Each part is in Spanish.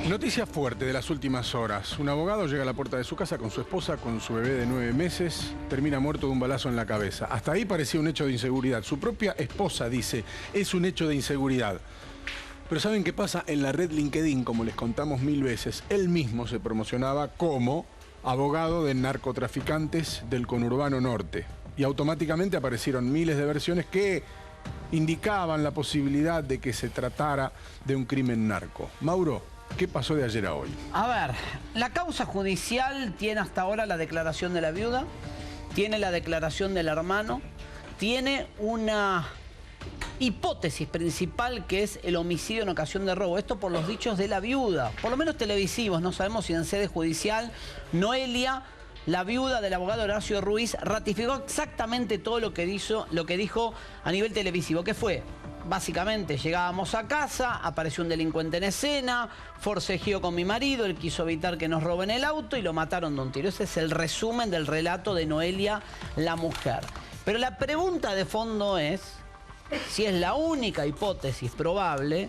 Noticia fuerte de las últimas horas. Un abogado llega a la puerta de su casa con su esposa, con su bebé de 9 meses, termina muerto de un balazo en la cabeza. Hasta ahí parecía un hecho de inseguridad. Su propia esposa dice, es un hecho de inseguridad. Pero ¿saben qué pasa? En la red LinkedIn, como les contamos 1000 veces, él mismo se promocionaba como abogado de narcotraficantes del conurbano norte. Y automáticamente aparecieron miles de versiones que indicaban la posibilidad de que se tratara de un crimen narco. Mauro, ¿qué pasó de ayer a hoy? A ver, la causa judicial tiene hasta ahora la declaración de la viuda, tiene la declaración del hermano, tiene una hipótesis principal que es el homicidio en ocasión de robo. Esto por los dichos de la viuda, por lo menos televisivos, no sabemos si en sede judicial. Noelia, la viuda del abogado Horacio Ruiz, ratificó exactamente todo lo que dijo a nivel televisivo, que fue: básicamente, llegábamos a casa, apareció un delincuente en escena, forcejeó con mi marido, él quiso evitar que nos roben el auto y lo mataron de un tiro. Ese es el resumen del relato de Noelia, la mujer. Pero la pregunta de fondo es si es la única hipótesis probable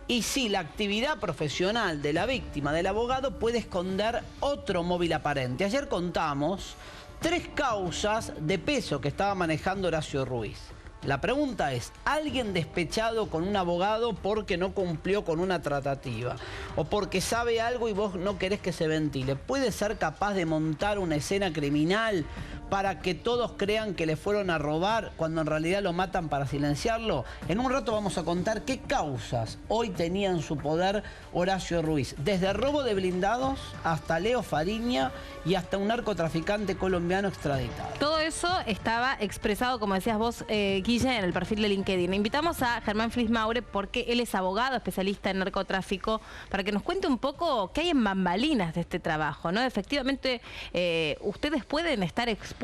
y si la actividad profesional de la víctima, del abogado, puede esconder otro móvil aparente. Ayer contamos 3 causas de peso que estaba manejando Horacio Ruiz. La pregunta es, ¿alguien despechado con un abogado porque no cumplió con una tratativa? ¿O porque sabe algo y vos no querés que se ventile? ¿Puede ser capaz de montar una escena criminal para que todos crean que le fueron a robar cuando en realidad lo matan para silenciarlo? En un rato vamos a contar qué causas hoy tenía en su poder Horacio Ruiz. Desde robo de blindados hasta Leo Fariña y hasta un narcotraficante colombiano extraditado. Todo eso estaba expresado, como decías vos, Guille, en el perfil de LinkedIn. Invitamos a Germán Flismaure porque él es abogado, especialista en narcotráfico, para que nos cuente un poco qué hay en bambalinas de este trabajo, ¿no? Efectivamente, ustedes pueden estar expuestos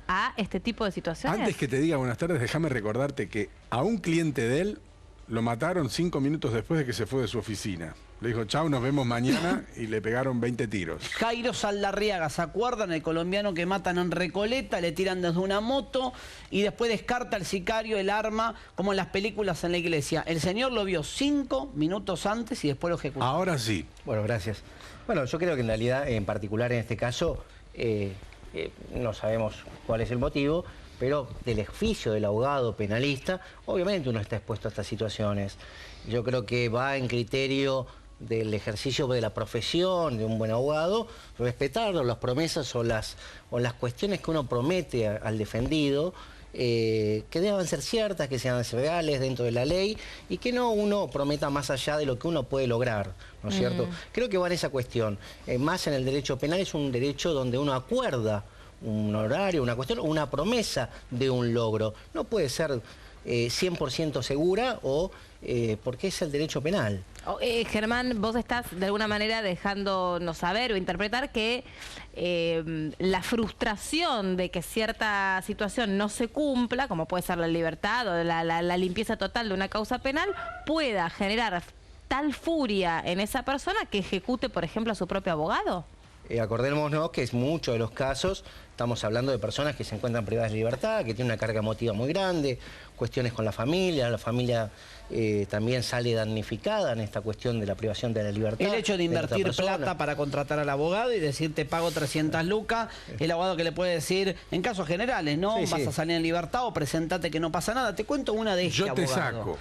a este tipo de situaciones. Antes que te diga buenas tardes, déjame recordarte que a un cliente de él lo mataron 5 minutos después de que se fue de su oficina. Le dijo, chau, nos vemos mañana, y le pegaron 20 tiros. Jairo Saldarriaga, ¿se acuerdan? El colombiano que matan en Recoleta, le tiran desde una moto y después descarta al sicario el arma, como en las películas en la iglesia. El señor lo vio 5 minutos antes y después lo ejecutó. Ahora sí. Bueno, gracias. Bueno, yo creo que en realidad, en particular en este caso, no sabemos cuál es el motivo, pero del oficio del abogado penalista, obviamente uno está expuesto a estas situaciones. Yo creo que va en criterio del ejercicio de la profesión de un buen abogado, respetar las promesas o las cuestiones que uno promete al defendido, que deban ser ciertas, que sean reales dentro de la ley y que no uno prometa más allá de lo que uno puede lograr, ¿no es cierto? Creo que va en esa cuestión. Más en el derecho penal es un derecho donde uno acuerda un horario, una cuestión, una promesa de un logro. No puede ser 100% segura o porque es el derecho penal. Germán, vos estás de alguna manera dejándonos saber o interpretar que la frustración de que cierta situación no se cumpla, como puede ser la libertad o la limpieza total de una causa penal, pueda generar tal furia en esa persona que ejecute, por ejemplo, a su propio abogado. Acordémonos que es muchos de los casos, estamos hablando de personas que se encuentran privadas de libertad, que tienen una carga emotiva muy grande, cuestiones con la familia también sale damnificada en esta cuestión de la privación de la libertad. El hecho de invertir plata para contratar al abogado y decir te pago 300 lucas, el abogado que le puede decir, en casos generales, ¿no? Vas a salir en libertad o presentate que no pasa nada. Te cuento una de este abogado. Yo te saco.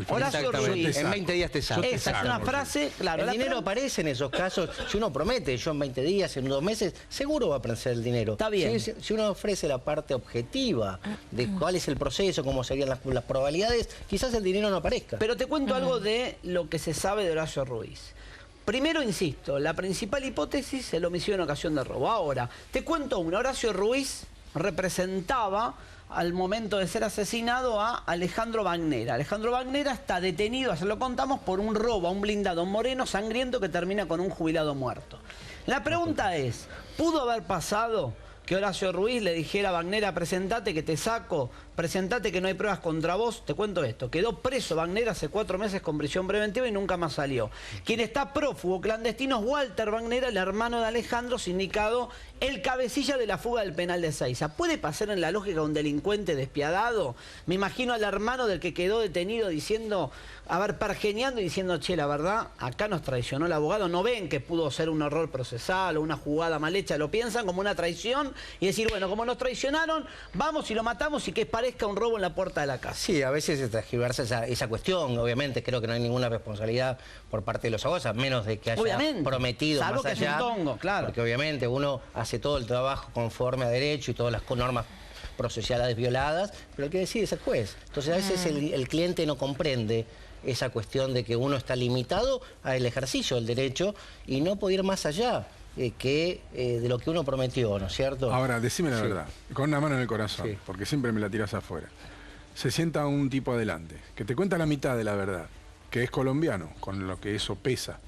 Horacio Ruiz. En 20 días te saco. Esa es una frase, claro. El dinero aparece en esos casos. Si uno promete, yo en 20 días, en 2 meses, seguro va a aparecer el dinero. Está bien. Si uno ofrece la parte objetiva de cuál es el proceso, cómo serían las probabilidades, quizás el dinero no aparezca. Pero te cuento algo de lo que se sabe de Horacio Ruiz. Primero, insisto, la principal hipótesis es el homicidio en ocasión de robo. Ahora, te cuento una. Horacio Ruiz representaba al momento de ser asesinado a Alejandro Bagnera. Alejandro Bagnera está detenido, ayer lo contamos, por un robo a un blindado moreno sangriento que termina con un jubilado muerto. La pregunta es, ¿pudo haber pasado que Horacio Ruiz le dijera a Bagnera, presentate que te saco presentate que no hay pruebas contra vos. Te cuento esto, quedó preso Wagner hace 4 meses con prisión preventiva y nunca más salió. Quien está prófugo clandestino es Walter Wagner, el hermano de Alejandro, sindicado el cabecilla de la fuga del penal de Ezeiza. ¿Puede pasar en la lógica de un delincuente despiadado? Me imagino al hermano del que quedó detenido diciendo, a ver, pergeñando y diciendo, che, la verdad, acá nos traicionó el abogado. No ven que pudo ser un error procesal o una jugada mal hecha, lo piensan como una traición y decir, bueno, como nos traicionaron, vamos y lo matamos y que parezca un robo en la puerta de la casa. Sí, a veces se transgiversa esa cuestión. Obviamente creo que no hay ninguna responsabilidad por parte de los abogados, a menos de que haya prometido salvo más allá. Que es un tongo, claro. Porque obviamente uno hace todo el trabajo conforme a derecho y todas las normas procesales violadas, pero el que decide es el juez. Entonces a veces el cliente no comprende esa cuestión de que uno está limitado al ejercicio del derecho y no puede ir más allá de lo que uno prometió, ¿no es cierto? Ahora, decime la verdad, con una mano en el corazón, Sí. porque siempre me la tirás afuera. Se sienta un tipo adelante, que te cuenta la mitad de la verdad, que es colombiano, con lo que eso pesa.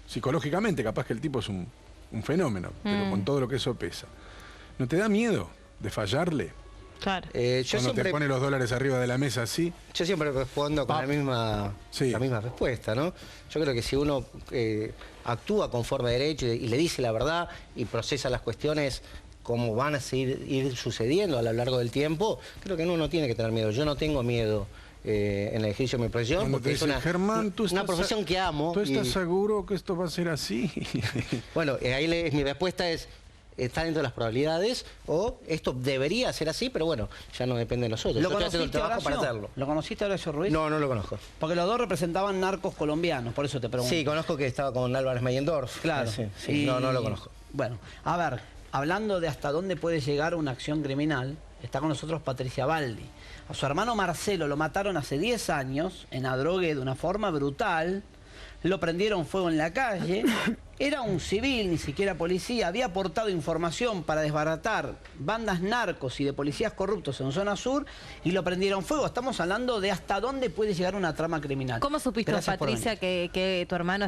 Psicológicamente, capaz que el tipo es un fenómeno, pero con todo lo que eso pesa. ¿No te da miedo de fallarle? Claro. Cuando te pone los dólares arriba de la mesa así. Yo siempre respondo con la misma respuesta, ¿no? Yo creo que si uno actúa conforme a derecho y le dice la verdad y procesa las cuestiones como van a ir sucediendo a lo largo del tiempo, creo que uno no tiene que tener miedo. Yo no tengo miedo en el ejercicio de mi profesión, Cuando porque te es dicen, Germán, una profesión que amo. ¿Tú estás seguro que esto va a ser así? Bueno, ahí mi respuesta es, está dentro de las probabilidades, o esto debería ser así, pero bueno, ya no depende de nosotros. ¿Lo Yo estoy haciendo el conociste, trabajo para Horacio? hacerlo. ¿Lo conociste, Horacio Ruiz? No, no lo conozco. Porque los dos representaban narcos colombianos, por eso te pregunto. Sí, conozco que estaba con Álvarez Meyendorf. Claro. Sí, no lo conozco. Bueno, a ver, hablando de hasta dónde puede llegar una acción criminal, está con nosotros Patricia Baldi. A su hermano Marcelo lo mataron hace 10 años en Adrogué de una forma brutal. Lo prendieron fuego en la calle. Era un civil, ni siquiera policía. Había aportado información para desbaratar bandas narcos y de policías corruptos en zona sur y lo prendieron fuego. Estamos hablando de hasta dónde puede llegar una trama criminal. ¿Cómo supiste, Gracias por Patricia, que tu hermano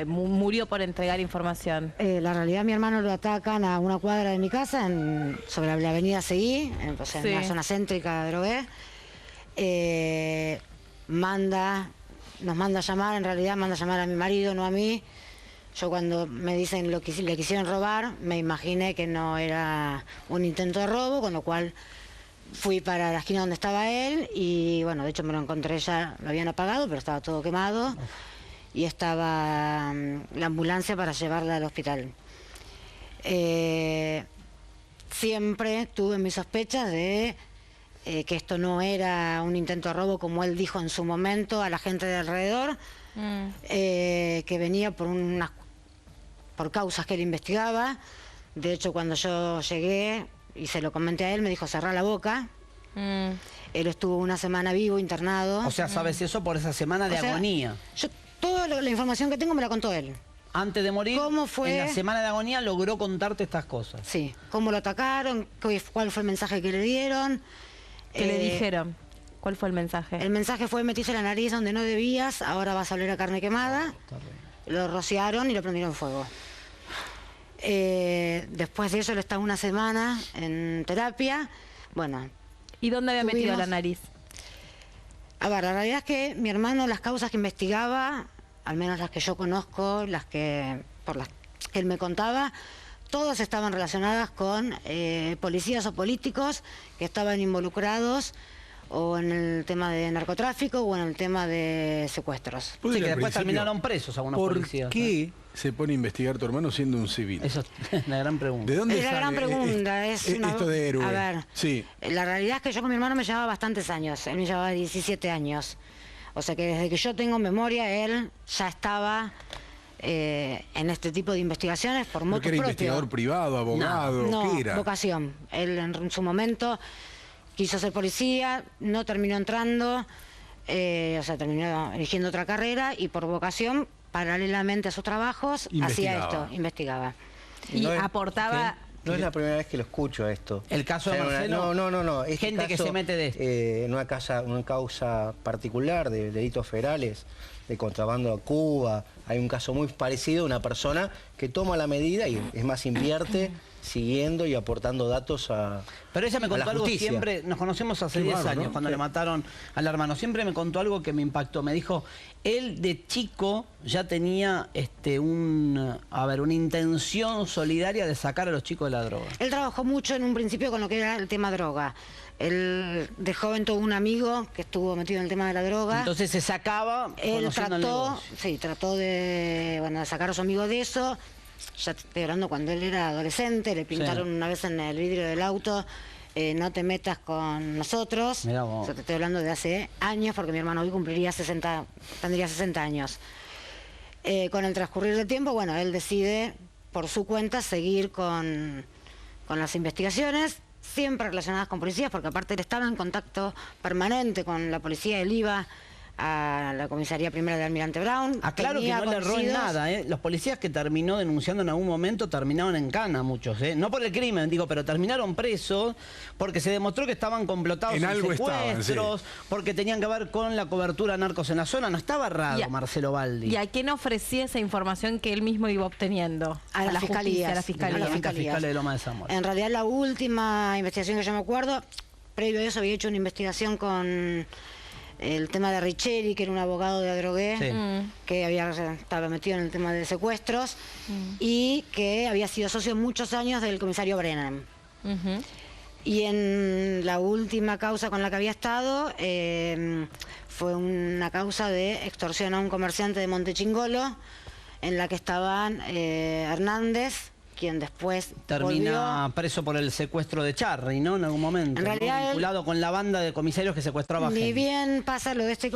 murió por entregar información? La realidad, mi hermano lo atacan a una cuadra de mi casa, sobre la avenida Seguí, en una zona céntrica de Adrogué. Nos manda a llamar, en realidad manda a llamar a mi marido, no a mí. Yo cuando me dicen le quisieron robar, me imaginé que no era un intento de robo, con lo cual fui para la esquina donde estaba él y bueno, de hecho me lo encontré ya, lo habían apagado, pero estaba todo quemado y estaba la ambulancia para llevarla al hospital. Siempre tuve mis sospechas de que esto no era un intento de robo como él dijo en su momento a la gente de alrededor, que venía por causas que él investigaba. De hecho, cuando yo llegué y se lo comenté a él, me dijo cerrá la boca. Él estuvo una semana vivo, internado. O sea, ¿sabes eso por esa semana de agonía? Yo toda la información que tengo me la contó él. Antes de morir, ¿cómo fue? en la semana de agonía logró contarte estas cosas. Sí, cómo lo atacaron, cuál fue el mensaje que le dieron. ¿Qué le dijeron? ¿Cuál fue el mensaje? El mensaje fue metiste la nariz donde no debías, ahora vas a oler a carne quemada. Lo rociaron y lo prendieron fuego. Después de eso él estaba una semana en terapia. Bueno. ¿Y dónde había metido la nariz? A ver, la realidad es que mi hermano, las causas que investigaba, al menos las que yo conozco, por las que él me contaba, todas estaban relacionadas con policías o políticos que estaban involucrados o en el tema de narcotráfico o en el tema de secuestros. Sí, que después terminaron presos algunos policías. ¿Por qué se pone a investigar tu hermano siendo un civil? Esa es la gran pregunta. ¿De dónde es sale la gran pregunta. esto de héroe? A ver, sí. La realidad es que yo con mi hermano me llevaba bastantes años. Él me llevaba 17 años. O sea que desde que yo tengo memoria, él ya estaba en este tipo de investigaciones por motu propio. ¿Era investigador privado, abogado? No, ¿qué era? vocación. Él en su momento quiso ser policía, no terminó entrando, o sea, terminó eligiendo otra carrera y por vocación, paralelamente a sus trabajos, hacía esto, investigaba. Y aportaba... No es la primera vez que lo escucho esto. ¿El caso de Marcelo? No. Gente que se mete de esto. En una causa particular de delitos federales, de contrabando a Cuba, hay un caso muy parecido, una persona que toma la medida y es más invierte siguiendo y aportando datos a Pero ella me a contó la algo justicia. siempre, nos conocemos hace Qué 10 bárbaro, años, ¿no? cuando le mataron al hermano. Siempre me contó algo que me impactó. Me dijo, él de chico ya tenía una intención solidaria de sacar a los chicos de la droga. Él trabajó mucho en un principio con lo que era el tema droga. Él de joven tuvo un amigo que estuvo metido en el tema de la droga. Entonces se sacaba Él conociendo el trató, negocio. sí, trató de sacar a su amigo de eso. Ya te estoy hablando cuando él era adolescente, le pintaron una vez en el vidrio del auto, no te metas con nosotros. Mirá vos. Yo te estoy hablando de hace años, porque mi hermano hoy tendría 60 años. Con el transcurrir del tiempo, bueno, él decide por su cuenta seguir con las investigaciones, siempre relacionadas con policías, porque aparte él estaba en contacto permanente con la policía, él iba a la comisaría primera de Almirante Brown. Aclaro que tenía no le erró en conocidos. nada, ¿eh? Los policías que terminó denunciando en algún momento terminaron en cana muchos, ¿eh? No por el crimen, digo, pero terminaron presos porque se demostró que estaban complotados En algo secuestros, estaban, sí. porque tenían que ver con la cobertura de narcos en la zona. No estaba raro Marcelo Baldi. ¿Y a quién ofrecía esa información que él mismo iba obteniendo? A la justicia, a la fiscalía. A la fiscalías. fiscal de Loma de Zamora. En realidad la última investigación que yo me acuerdo, previo a eso había hecho una investigación con el tema de Richeri, que era un abogado de Adrogué, Sí. que estaba metido en el tema de secuestros y que había sido socio muchos años del comisario Brennan. Ujú. Y en la última causa con la que había estado fue una causa de extorsión a un comerciante de Montechingolo, en la que estaban Hernández, quien después Termina volvió. preso por el secuestro de Charri, ¿no? En algún momento. En ¿no? realidad él- Vinculado con la banda de comisarios que secuestraba Ni gente. bien pasa lo de este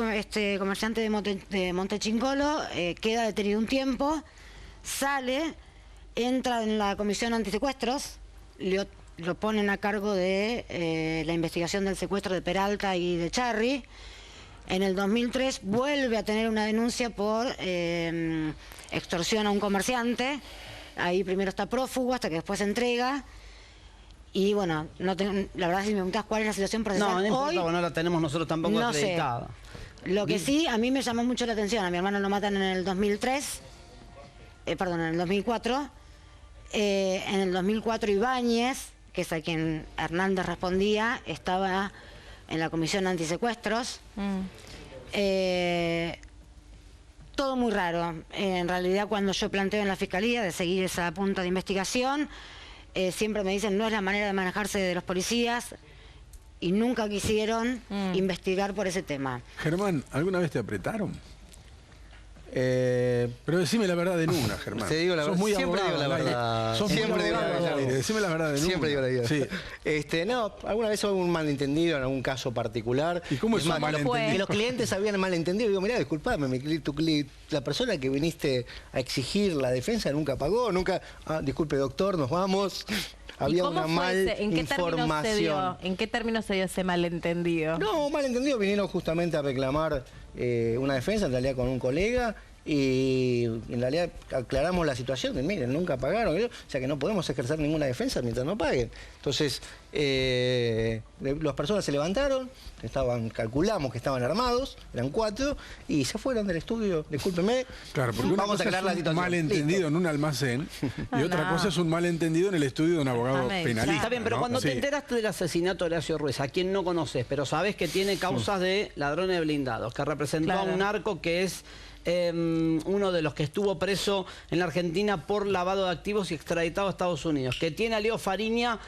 comerciante de Montechingolo, queda detenido un tiempo, sale, entra en la comisión antisecuestros, lo ponen a cargo de la investigación del secuestro de Peralta y de Charri. En el 2003 vuelve a tener una denuncia por extorsión a un comerciante. Ahí primero está prófugo hasta que después se entrega. Y bueno, la verdad si me preguntas cuál es la situación procesal No, no importa, hoy, porque no la tenemos nosotros tampoco no sé. acreditada. Lo que sí, a mí me llamó mucho la atención. A mi hermano lo matan en el 2003, en el 2004. En el 2004 Ibáñez, que es a quien Hernández respondía, estaba en la comisión antisecuestros. Todo muy raro. En realidad, cuando yo planteo en la fiscalía de seguir esa punta de investigación, siempre me dicen no es la manera de manejarse de los policías y nunca quisieron investigar por ese tema. Germán, ¿alguna vez te apretaron? Pero decime la verdad en una, Germán. Te digo la Sos verdad. muy Siempre abogado digo la al aire. verdad. Sos muy Siempre digo la abogado verdad. al aire. Decime la verdad en una. Siempre digo la verdad. Sí. No, alguna vez hubo un malentendido en algún caso particular. ¿Y cómo es un más, malentendido? que los clientes habían malentendido. Digo, mirá, disculpame, la persona que viniste a exigir la defensa nunca pagó, nunca... Ah, disculpe, doctor, nos vamos. ¿Y Había cómo una fue mal ese? ¿En qué términos se dio? información. ¿En qué términos se dio ese malentendido? No, malentendido, vinieron justamente a reclamar una defensa, en realidad con un colega, y en realidad aclaramos la situación de, miren, nunca pagaron, o sea que no podemos ejercer ninguna defensa mientras no paguen. Entonces, las personas se levantaron, calculamos que estaban armados, eran 4, y se fueron del estudio, discúlpeme, Claro, porque una vamos a cosa aclarar es la un situación. malentendido Listo. en un almacén y otra no. cosa es un malentendido en el estudio de un abogado Déjame penalista. Está bien, pero ¿no? cuando Sí. te enteraste del asesinato de Horacio Ruiz, a quien no conoces, pero sabes que tiene causas de ladrones de blindados, que representó a Claro. un narco que es uno de los que estuvo preso en la Argentina por lavado de activos y extraditado a Estados Unidos, que tiene a Leo Fariña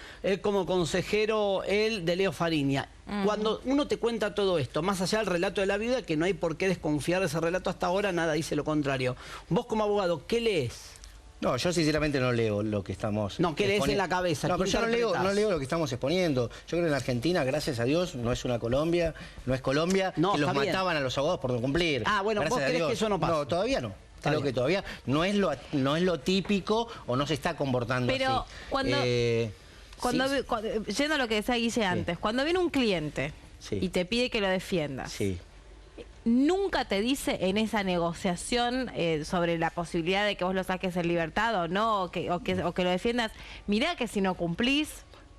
como consejero él de Leo Fariña. Cuando uno te cuenta todo esto, más allá del relato de la viuda, que no hay por qué desconfiar de ese relato hasta ahora, nada dice lo contrario. Vos como abogado, ¿qué lees? No, yo sinceramente no leo lo que estamos... No, ¿qué lees en la cabeza? No, ¿Qué pero yo interpretás? no leo lo que estamos exponiendo. Yo creo que en Argentina, gracias a Dios, no es una Colombia, no es Colombia, No, que los está bien. mataban a los abogados por no cumplir. Ah, bueno, Gracias ¿vos a crees Dios. que eso no pasa? No, todavía no. Está Creo bien. que todavía no es lo típico o no se está comportando Pero así. cuando- Sí. Yendo a lo que decía Guille antes, cuando viene un cliente Sí. y te pide que lo defiendas, Sí. nunca te dice en esa negociación sobre la posibilidad de que vos lo saques en libertad o no, o que lo defiendas, mirá que si no cumplís,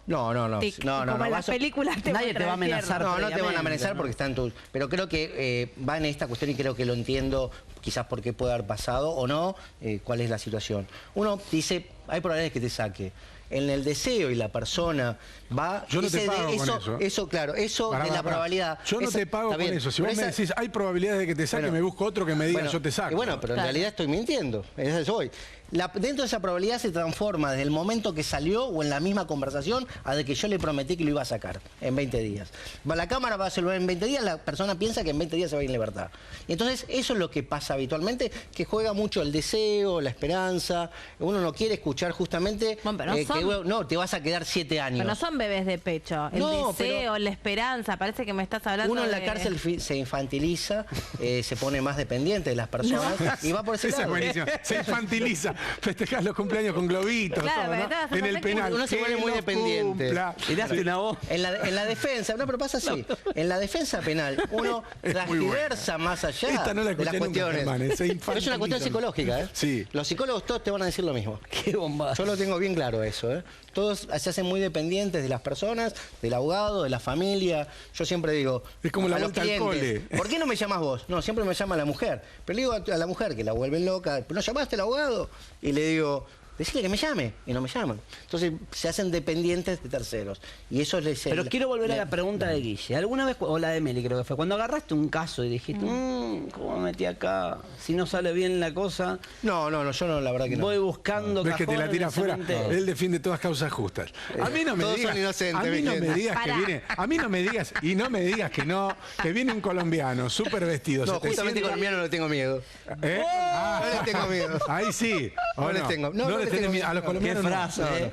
No. como en las vas a- películas te Nadie te va a muestran el amenazar. infierno. No, no te van a previamente, amenazar ¿no? porque están tus... Pero creo que va en esta cuestión y creo que lo entiendo quizás por qué puede haber pasado o no, cuál es la situación. Uno dice, hay probabilidades que te saque. En el deseo y la persona va... Yo no te pago con eso. Eso, claro, eso Pará, de la pará. probabilidad... Yo no te pago con eso. Si vos me decís, hay probabilidades de que te saque, Bueno, me busco otro que me diga, bueno, yo te saco. Bueno, pero en realidad estoy mintiendo. Eso voy. Dentro de esa probabilidad se transforma desde el momento que salió o en la misma conversación a de que yo le prometí que lo iba a sacar en 20 días. La cámara va a resolver en 20 días, la persona piensa que en 20 días se va a ir en libertad. Y entonces eso es lo que pasa habitualmente, que juega mucho el deseo, la esperanza. Uno no quiere escuchar justamente Bueno, pero no, te vas a quedar 7 años. Pero no son bebés de pecho. El No, deseo, la esperanza, parece que me estás hablando Uno en la de... cárcel se infantiliza, se pone más dependiente de las personas y va por ese Esa es lado. buenísima. Se infantiliza. Festejás los cumpleaños con globitos. Claro, todo, ¿no? pero te vas a En el hacer penal. uno se que vuelve muy los dependiente. cumpla. Tiraste una voz. En la defensa, no, pero pasa así. En la defensa penal, uno Es muy transversa más allá Esta no la de las escuché nunca, cuestiones. Germán, se Pero es infantiliza. una cuestión psicológica, ¿eh? Sí. Los psicólogos todos te van a decir lo mismo. Qué bomba. Yo lo tengo bien claro eso, ¿eh? Todos se hacen muy dependientes de las personas, del abogado, de la familia. Yo siempre digo... Es como la a los vuelta al clientes, cole. ¿por qué no me llamas vos? No, siempre me llama la mujer. Pero le digo a la mujer que la vuelven loca, ¿no llamaste al abogado? Y le digo... Decirle que me llame, y no me llaman. Entonces se hacen dependientes de terceros. Y eso les... Pero quiero volver a la pregunta de Guille. ¿Alguna vez, o la de Meli creo que fue, cuando agarraste un caso y dijiste, ¿cómo me metí acá? Si no sale bien la cosa, No, yo no, la verdad que no. voy buscando No es que te la cajones tira en el afuera. cementerio. Él defiende todas causas justas. A mí no me Todos digas. son inocentes, A mí no me Virgen. digas que Pará. viene. A mí no me digas. Y no me digas que no. Que viene un colombiano súper vestido. No, se te justamente sienta- colombiano no le tengo miedo. ¿Eh? Ah. No le tengo miedo. Ahí sí. ¿o No les tengo- no les les tengo tenés miedo. A los Qué colombianos Qué no. frase, No, no. ¿eh?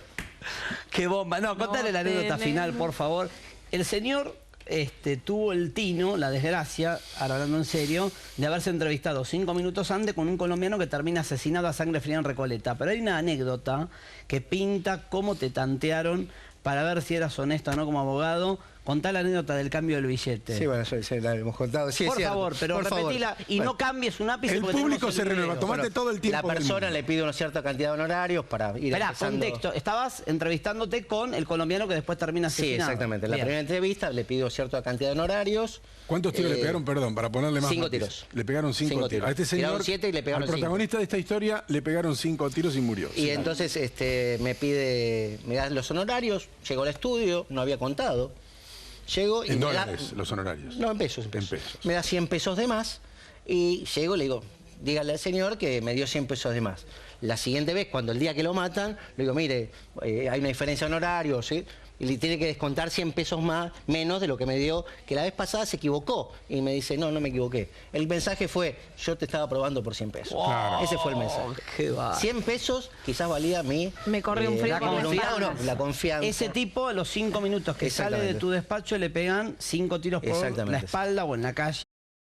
Qué bomba. No, contale la anécdota final, por favor. El señor tuvo el tino, la desgracia, ahora hablando en serio, de haberse entrevistado 5 minutos antes con un colombiano que termina asesinado a sangre fría en Recoleta. Pero hay una anécdota que pinta cómo te tantearon para ver si eras honesto o no como abogado. Contá la anécdota del cambio del billete. Sí, bueno, sí, la hemos contado. Sí, es por cierto. favor, pero Por favor. repetila y Bueno, no cambies un ápice. El porque público tenemos se el renueva. video. Tomate todo el tiempo. La del persona mundo. le pide una cierta cantidad de honorarios para ir Esperá, empezando. contexto. Estabas entrevistándote con el colombiano que después termina Sí, asesinado. exactamente. La Bien. primera entrevista le pido cierta cantidad de honorarios. ¿Cuántos tiros le pegaron? Perdón, para ponerle más 5 matiz. tiros. Le pegaron 5 5 tiros. tiros. A este señor, Tiraron 7 y le pegaron al 5. protagonista de esta historia, le pegaron 5 tiros y murió. Y Sí. entonces me da los honorarios, llego al estudio, no había contado. Llego y En me da... dólares, los honorarios. No, en pesos, En pesos. Me da 100 pesos de más y llego y le digo, dígale al señor que me dio 100 pesos de más. La siguiente vez, cuando el día que lo matan, le digo, mire, hay una diferencia de honorario, ¿sí? Y le tiene que descontar 100 pesos menos de lo que me dio, que la vez pasada se equivocó. Y me dice, no me equivoqué. El mensaje fue, yo te estaba aprobando por 100 pesos. Claro. Ese fue el mensaje. Qué va. 100 pesos quizás valía Me corrió un frío la por las voluntad, piernas. no, la confianza. Ese tipo, a los 5 minutos que sale de Exactamente. tu despacho, le pegan 5 tiros por la Exactamente. espalda o en la calle.